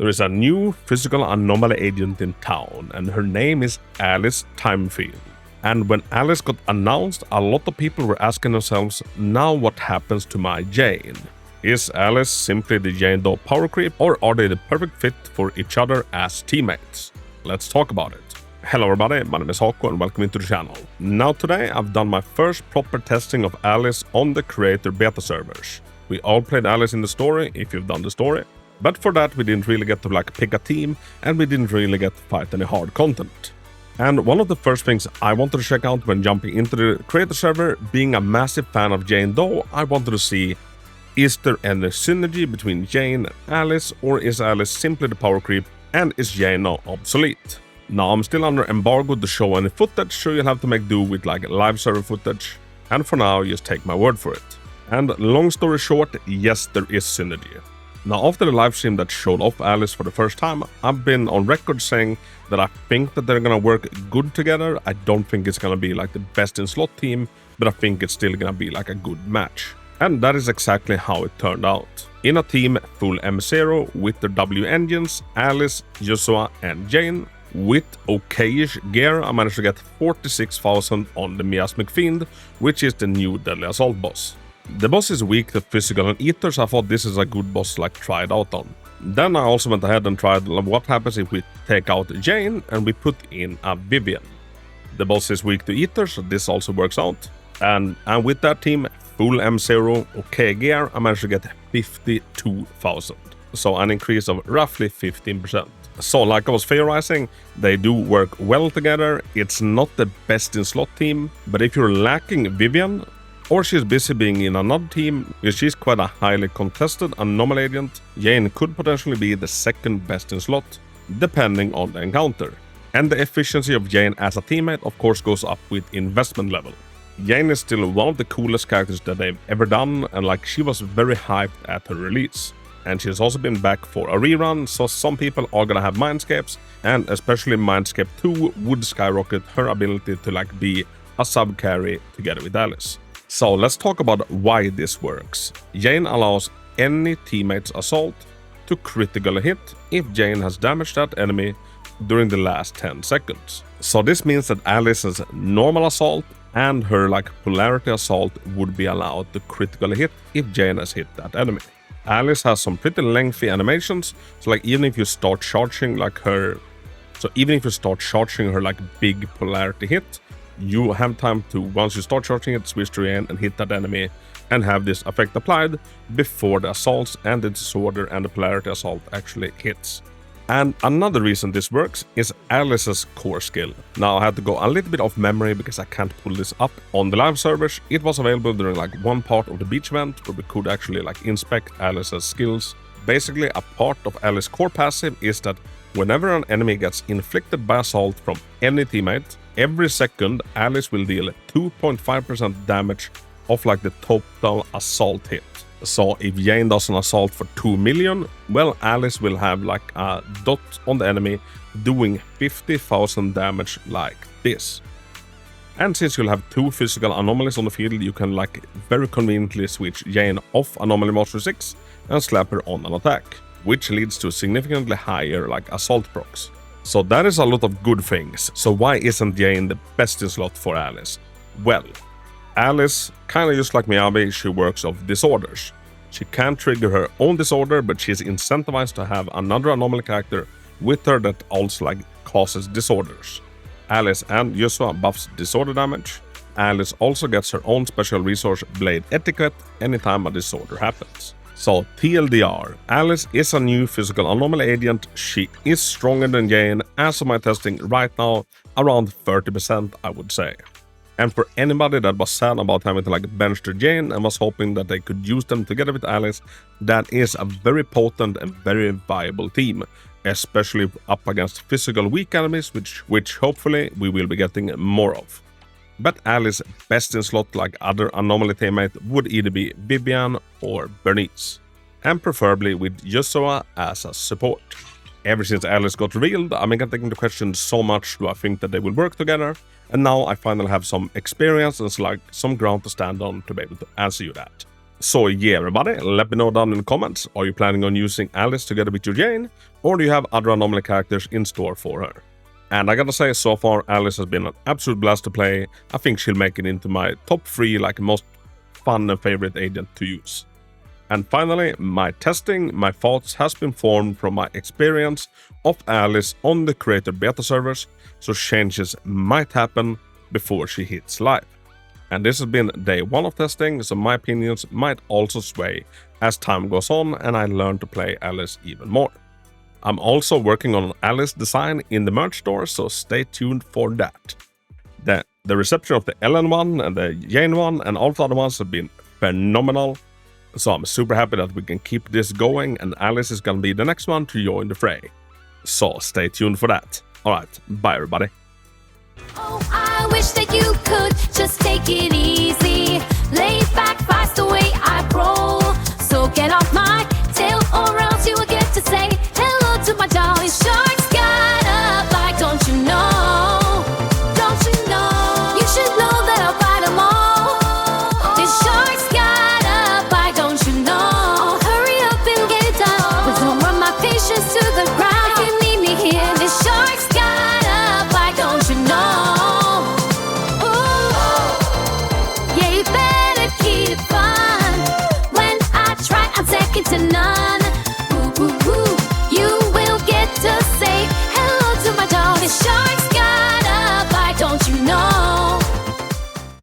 There is a new physical anomaly agent in town, and her name is Alice Timefield. And when Alice got announced, a lot of people were asking themselves, now what happens to my Jane? Is Alice simply the Jane Doe Powercreep, or are they the perfect fit for each other as teammates? Let's talk about it. Hello everybody, my name is Hako and welcome into the channel. Now today I've done my first proper testing of Alice on the creator beta servers. We all played Alice in the story, if you've done the story. But for that we didn't really get to pick a team, and we didn't really get to fight any hard content. And one of the first things I wanted to check out when jumping into the creator server, being a massive fan of Jane Doe, I wanted to see, is there any synergy between Jane and Alice, or is Alice simply the power creep and is Jane now obsolete? Now I'm still under embargo to show any footage, so you'll have to make do with live server footage, and for now just take my word for it. And long story short, yes, there is synergy. Now, after the livestream that showed off Alice for the first time, I've been on record saying that I think that they're gonna work good together. I don't think it's gonna be the best in slot team, but I think it's still gonna be a good match. And that is exactly how it turned out. In a team full M0 with the W engines, Alice, Joshua and Jane, with okayish gear, I managed to get 46,000 on the Miasma Fiend, which is the new Deadly Assault boss. The boss is weak to physical and ether, so I thought this is a good boss to try it out on. Then I also went ahead and tried what happens if we take out Jane and we put in a Vivian. The boss is weak to ether, so this also works out. And with that team, full M0, okay gear, I managed to get 52,000. So an increase of roughly 15%. So like I was theorizing, they do work well together. It's not the best in slot team, but if you're lacking Vivian, or she's busy being in another team, because she's quite a highly contested anomaly agent, Jane could potentially be the second best in slot, depending on the encounter. And the efficiency of Jane as a teammate of course goes up with investment level. Jane is still one of the coolest characters that they've ever done, and she was very hyped at her release. And she's also been back for a rerun, so some people are gonna have Mindscapes, and especially Mindscape 2 would skyrocket her ability to be a sub-carry together with Alice. So let's talk about why this works. Jane allows any teammate's assault to critically hit if Jane has damaged that enemy during the last 10 seconds. So this means that Alice's normal assault and her polarity assault would be allowed to critically hit if Jane has hit that enemy. Alice has some pretty lengthy animations, so even if you start charging her big polarity hit, you have time to, once you start charging it, switch to Jane and hit that enemy and have this effect applied before the assaults and the disorder and the polarity assault actually hits. And another reason this works is Alice's core skill. Now I had to go a little bit off memory because I can't pull this up on the live servers. It was available during one part of the beach event where we could actually inspect Alice's skills. Basically a part of Alice's core passive is that whenever an enemy gets inflicted by assault from any teammate, every second Alice will deal 2.5% damage of the total assault hit. So if Jane does an assault for 2 million, well, Alice will have a dot on the enemy doing 50,000 damage like this. And since you'll have two physical anomalies on the field, you can very conveniently switch Jane off Anomaly Master 6 and slap her on an attack, which leads to significantly higher assault procs. So that is a lot of good things. So why isn't Jane the best in slot for Alice? Well, Alice, kinda just like Miyabi, she works off disorders. She can't trigger her own disorder, but she's incentivized to have another anomaly character with her that also causes disorders. Alice and Joshua buffs disorder damage. Alice also gets her own special resource, Blade Etiquette, anytime a disorder happens. So TLDR, Alice is a new physical anomaly agent. She is stronger than Jane, as of my testing right now, around 30% I would say. And for anybody that was sad about having to bench their Jane and was hoping that they could use them together with Alice, that is a very potent and very viable team, especially up against physical weak enemies, which hopefully we will be getting more of. But Alice's best in slot other anomaly teammate would either be Vivian or Bernice, and preferably with Joshua as a support. Ever since Alice got revealed, I've been getting the question so much, do I think that they will work together? And now I finally have some experience and some ground to stand on to be able to answer you that. So yeah, everybody, let me know down in the comments, are you planning on using Alice together with your Jane, or do you have other anomaly characters in store for her? And I gotta say, so far Alice has been an absolute blast to play. I think she'll make it into my top 3 like most fun and favorite agent to use. And finally, my thoughts has been formed from my experience of Alice on the creator beta servers, so changes might happen before she hits live. And this has been day 1 of testing, so my opinions might also sway as time goes on and I learn to play Alice even more. I'm also working on an Alice design in the merch store, so stay tuned for that. The reception of the Ellen one and the Jane one and all the other ones have been phenomenal, so I'm super happy that we can keep this going and Alice is gonna be the next one to join the fray. So stay tuned for that. Alright, bye everybody. Oh, I wish that you could just take it easy. Lay back, fast the way I roll. So get off my tail, or else you will get to say hello to my jolly sharks. Got up, like, don't you know? Don't you know? You should know that I'll fight them all. These sharks got up, like, don't you know? Hurry up and get it done, but don't run my patience to the ground. If you need me here, these sharks got up, like, don't you know? Second to none. Ooh, ooh, ooh. You will get to say hello to my dog. The sharks